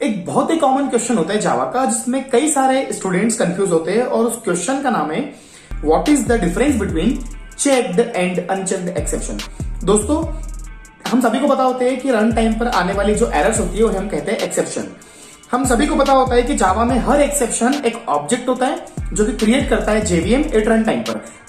एक बहुत ही common question होता है जावा का जिसमें कई सारे स्टूडेंट्स कंफ्यूज होते हैं और उस क्वेश्चन का नाम है what is the difference between checked and unchecked exception. दोस्तों हम सभी को पता होता है कि रन टाइम पर आने वाली जो एरर्स होती है उन्हें हम कहते हैं एक्सेप्शन। हम सभी को पता होता है कि जावा में हर एक्सेप्शन एक ऑब्जेक्ट होता है जो कि क्रिएट करता है जेवीएम एट रन टाइम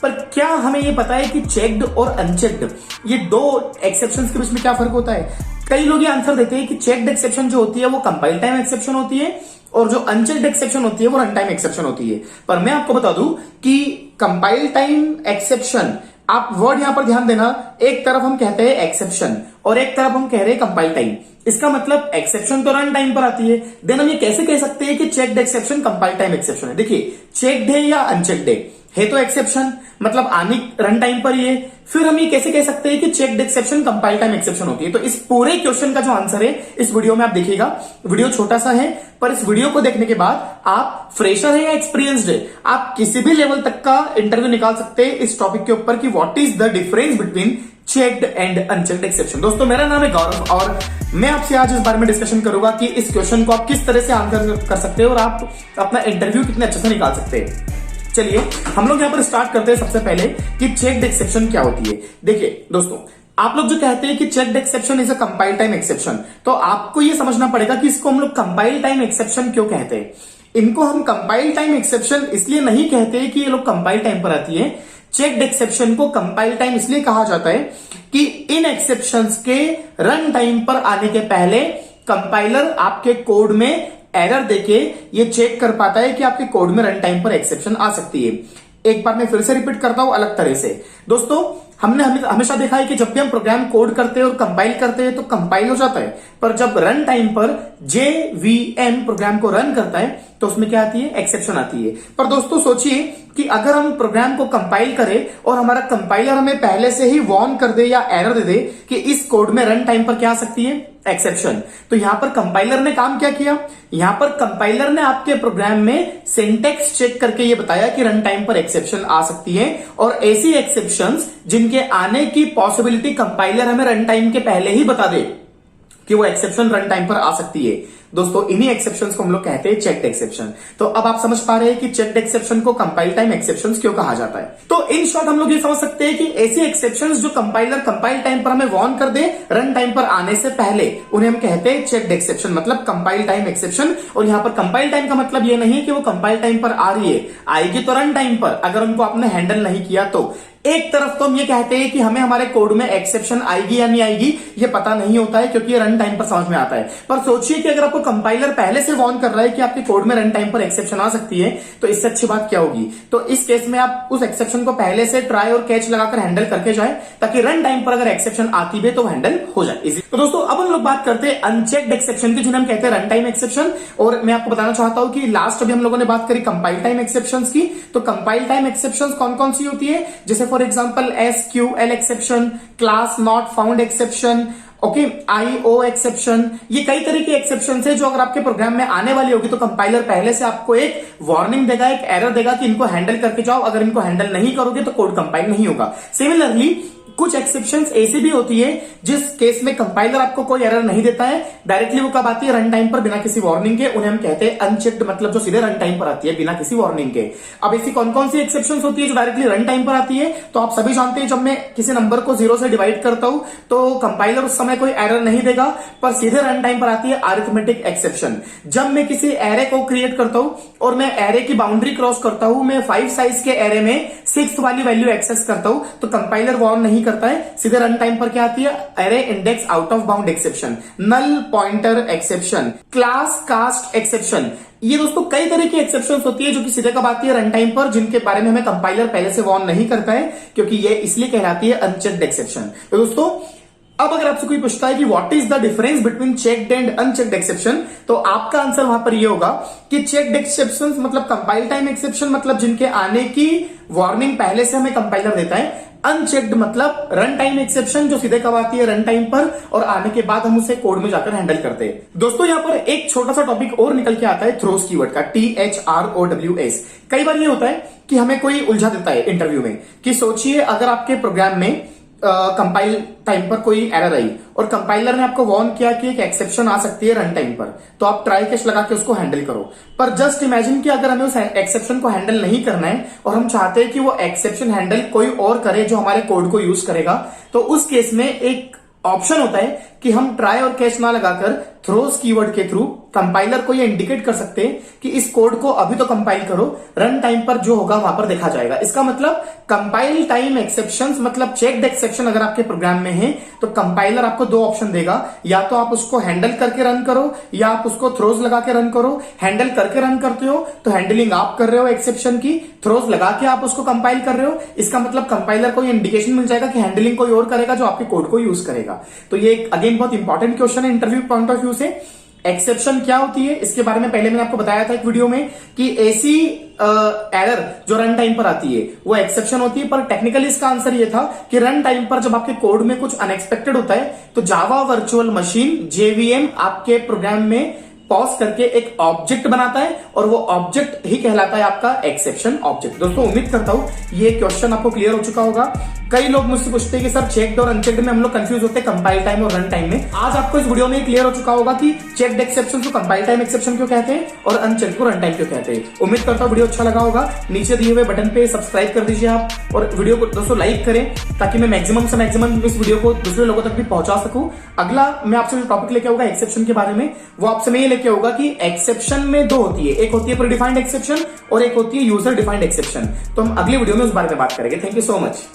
पर क्या हमें ये पता है कि चेक्ड और अनचेक्ड ये दो एक्सेप्शंस के बीच में क्या फर्क होता है? कई लोग ये आंसर देते हैं कि चेक्ड एक्सेप्शन जो होती है वो कंपाइल टाइम एक्सेप्शन होती है और जो अनचेक्ड एक्सेप्शन होती है वो रन टाइम एक्सेप्शन होती है। पर मैं आपको बता दूं कि कंपाइल टाइम एक्सेप्शन, आप वर्ड यहां पर ध्यान देना, एक तरफ हम कहते हैं एक्सेप्शन और एक तरफ हम कह रहे हैं कंपाइल टाइम। इसका मतलब एक्सेप्शन तो रन टाइम पर आती है, देन हम ये कैसे कह सकते हैं कि checked exception compile time exception है? देखिए चेक्ड है या अनचेक्ड है तो एक्सेप्शन मतलब आनी रन टाइम पर ही है। फिर हम ये कैसे कह सकते हैं कि checked exception compile time exception होती है? तो इस पूरे क्वेश्चन का जो आंसर है इस वीडियो में आप देखिएगा। वीडियो छोटा सा है पर इस वीडियो को देखने के बाद आप फ्रेशर है या एक्सपीरियंस्ड है, आप किसी भी लेवल तक का इंटरव्यू निकाल सकते हैं इस टॉपिक के ऊपर कि what is the difference between checked and unchecked exception. दोस्तों मेरा नाम है गौरव और मैं आपसे आज इस बारे में डिस्कशन करूंगा कि इस क्वेश्चन को आप किस तरह से आंसर कर सकते हैं और आप अपना इंटरव्यू कितने अच्छे से निकाल सकते हैं। चलिए हम लोग यहां पर स्टार्ट करते हैं सबसे पहले कि चेक्ड एक्सेप्शन क्या होती है। देखिए दोस्तों आप लोग जो कहते हैं कि checked exception is a compile time exception, तो आपको यह समझना पड़ेगा कि इसको हम लोग कंपाइल टाइम एक्सेप्शन क्यों कहते हैं। इनको हम कंपाइल टाइम एक्सेप्शन इसलिए नहीं कहते कि ये लोग कंपाइल टाइम पर आती है। चेक्ड एक्सेप्शन को कंपाइल टाइम इसलिए कहा जाता है कि इन एक्सेप्शंस के रन टाइम पर आने के पहले कंपाइलर आपके कोड में एरर देके ये चेक कर पाता है कि आपके कोड में रन टाइम पर एक्सेप्शन आ सकती है। एक बार मैं फिर से रिपीट करता हूं अलग तरह से। दोस्तों हमने हमेशा देखा है कि जब भी हम प्रोग्राम कोड करते हैं और कंपाइल करते हैं तो कंपाइल हो जाता है, पर जब रन टाइम पर जेवीएम प्रोग्राम को रन करता है तो उसमें क्या आती है? एक्सेप्शन आती है। पर दोस्तों सोचिए कि अगर हम प्रोग्राम को कंपाइल करें और हमारा कंपाइलर हमें पहले से ही वार्न कर दे या एरर दे दे कि इस कोड में रन टाइम पर क्या आ सकती है? एक्सेप्शन। तो यहां पर कंपाइलर ने काम क्या किया? यहां पर कंपाइलर ने आपके प्रोग्राम में सिंटेक्स चेक करके ये बताया कि रन टाइम पर एक्सेप्शन आ सकती है और ऐसी एक्सेप्शंस जिनके आने की पॉसिबिलिटी कंपाइलर हमें रन टाइम के पहले ही बता दे कि वो एक्सेप्शन रन टाइम पर आ सकती है। दोस्तों इन्हीं एक्सेप्शंस को हम लोग कहते हैं चेक्ड एक्सेप्शन। तो अब आप समझ पा रहे हैं कि चेक्ड एक्सेप्शन को कंपाइल टाइम एक्सेप्शंस क्यों कहा जाता है। तो इन शॉर्ट हम लोग ये समझ सकते हैं कि ऐसी एक्सेप्शंस जो कंपाइलर कंपाइल टाइम पर हमें वार्न कर दे रन टाइम पर आने से पहले, उन्हें हम कहते हैं चेक्ड एक्सेप्शन मतलब कंपाइल टाइम एक्सेप्शन। और यहां पर कंपाइल टाइम का मतलब ये नहीं कि वो कंपाइल टाइम पर आ रही है, आएगी तो रन टाइम पर अगर उनको आपने हैंडल नहीं किया तो। एक तरफ तो हम ये कहते हैं कि हमें हमारे कोड में एक्सेप्शन आएगी या नहीं आएगी ये पता नहीं होता है क्योंकि ये रन टाइम पर समझ में आता है। पर सोचिए कि अगर आपको कंपाइलर पहले से वार्न कर रहा है कि आपके कोड में रन टाइम पर एक्सेप्शन आ सकती है तो इससे अच्छी बात क्या होगी? तो इस केस में आप उस एक्सेप्शन को पहले से ट्राई और कैच लगाकर हैंडल करके जाए ताकि रन टाइम पर अगर एक्सेप्शन आती है तो हैंडल हो जाए इजी। तो दोस्तों अब हम लोग बात करते हैं अनचेक्ड एक्सेप्शन की जिन्हें हम कहते हैं रन टाइम एक्सेप्शन। और मैं आपको बताना चाहता हूं कि लास्ट अभी हम लोगों ने बात करी कंपाइल टाइम एक्सेप्शन की, तो कंपाइल टाइम एक्सेप्शन कौन कौन सी होती है? जैसे for example SQL exception, class not found exception, okay, IO exception, ये कई तरह की एक्सेप्शन है जो अगर आपके प्रोग्राम में आने वाली होगी तो कंपाइलर पहले से आपको एक वार्निंग देगा, एक एरर देगा कि इनको हैंडल करके जाओ, अगर इनको हैंडल नहीं करोगे तो कोड कंपाइल नहीं होगा। सिमिलरली कुछ एक्सेप्शंस ऐसी भी होती है जिस केस में कंपाइलर आपको कोई एरर नहीं देता है, डायरेक्टली वो कब आती है? रन टाइम पर बिना किसी वार्निंग के। उन्हें हम कहते हैं अनचेक्ड मतलब जो सीधे रन टाइम पर आती है बिना किसी वार्निंग के। अब ऐसी कौन कौन सी एक्सेप्शंस होती है जो डायरेक्टली रन टाइम पर आती है? तो आप सभी जानते हैं जब मैं किसी नंबर को 0 से डिवाइड करता हूं तो कंपाइलर उस समय कोई एरर नहीं देगा पर सीधे रन टाइम पर आती है अरिथमेटिक एक्सेप्शन। जब मैं किसी एरे को क्रिएट करता हूं और मैं एरे की बाउंड्री क्रॉस करता हूं, मैं 5 साइज के एरे में 6th वाली वैल्यू एक्सेस करता हूं तो कंपाइलर वार्न नहीं करता है, सीधे रन टाइम पर क्या आती है? Array index out of bound exception, null pointer exception, class cast exception. ये दोस्तों कई तरह की एक्सेप्शंस होती है जो कि सीधे कब आती है? रन टाइम पर, जिनके बारे में हमें कंपाइलर पहले से वार्न नहीं करता है क्योंकि ये इसलिए कहलाती है अनचेक्ड एक्सेप्शन। तो दोस्तों अब अगर आपसे कोई पूछता है कि what is the difference between checked and unchecked exception, तो आपका आंसर वहां पर ये होगा कि चेक्ड एक्सेप्शन मतलब कंपाइल टाइम एक्सेप्शन मतलब जिनके आने की वार्निंग पहले से हमें कंपाइलर देता है। अनचेक्ड मतलब रन टाइम एक्सेप्शन जो सीधे कब आती है? रन टाइम पर और आने के बाद हम उसे कोड में जाकर हैंडल करते हैं। दोस्तों यहां पर एक छोटा सा टॉपिक और निकल के आता है थ्रोस कीवर्ड का, THROWS। कई बार ये होता है कि हमें कोई उलझा देता है इंटरव्यू में कि सोचिए अगर आपके प्रोग्राम में कंपाइल टाइम पर कोई एरर आई और कंपाइलर ने आपको वार्न किया कि एक एक्सेप्शन आ सकती है रन टाइम पर, तो आप ट्राई कैच लगा के उसको हैंडल करो। पर जस्ट इमेजिन कि अगर हमें उस एक्सेप्शन को हैंडल नहीं करना है और हम चाहते हैं कि वो एक्सेप्शन हैंडल कोई और करे जो हमारे कोड को यूज करेगा, तो उस केस में एक ऑप्शन होता है कि हम ट्राई और कैच ना लगाकर थ्रोज कीवर्ड के थ्रू कंपाइलर को ये इंडिकेट कर सकते हैं कि इस कोड को अभी तो कंपाइल करो, रन टाइम पर जो होगा वहां पर देखा जाएगा। इसका मतलब कंपाइल टाइम एक्सेप्शंस मतलब चेक्ड एक्सेप्शन अगर आपके प्रोग्राम में है तो कंपाइलर आपको दो ऑप्शन देगा, या तो आप उसको हैंडल करके रन करो या आप उसको थ्रोज लगा के रन करो। हैंडल करके रन करते हो तो हैंडलिंग आप कर रहे हो एक्सेप्शन की, थ्रोज लगा के आप उसको कंपाइल कर रहे हो, इसका मतलब कंपाइलर को ये इंडिकेशन मिल जाएगा कि हैंडलिंग कोई और करेगा जो आपके कोड को यूज करेगा। तो ये अगेन बहुत इंपॉर्टेंट क्वेश्चन है इंटरव्यू पॉइंट ऑफ व्यू से। एक्सेप्शन क्या होती है इसके बारे में पहले मैंने आपको बताया था एक वीडियो में कि ऐसी एरर जो रन टाइम पर आती है वो एक्सेप्शन होती है, पर टेक्निकली इसका आंसर ये था कि रन टाइम पर जब आपके कोड में कुछ अनएक्सपेक्टेड होता है तो जावा वर्चुअल मशीन जेवीएम आपके प्रोग्राम में पॉज करके एक ऑब्जेक्ट बनाता है और वो ऑब्जेक्ट ही कहलाता है आपका एक्सेप्शन ऑब्जेक्ट। दोस्तों उम्मीद करता हूं ये क्वेश्चन आपको क्लियर हो चुका होगा। कई लोग मुझसे पूछते हैं कि सर चेक्ड और अनचेक्ड में हम लोग कंफ्यूज होते हैं कंपाइल टाइम और रन टाइम में। आज आपको इस वीडियो में क्लियर हो चुका होगा कि चेक्ड एक्सेप्शन को कंपाइल टाइम एक्सेप्शन क्यों कहते हैं और अनचेक्ड को रन टाइम क्यों कहते हैं। उम्मीद करता हूं वीडियो अच्छा लगा होगा। नीचे दिए हुए बटन पे सब्सक्राइब कर दीजिए आप और वीडियो को दोस्तों लाइक करें ताकि मैं मैक्सिमम से मैक्सिमम इस वीडियो को दूसरे लोगों तक भी पहुंचा सकूं। अगला मैं आपसे जो टॉपिक लेके आऊंगा एक्सेप्शन के बारे में, वो आपसे मैं ये लेके आऊंगा कि एक्सेप्शन में दो होती है, एक होती है प्रीडिफाइंड एक्सेप्शन और एक होती है यूजर डिफाइंड एक्सेप्शन। तो हम अगली वीडियो में उस बारे में बात करेंगे। Thank you so much.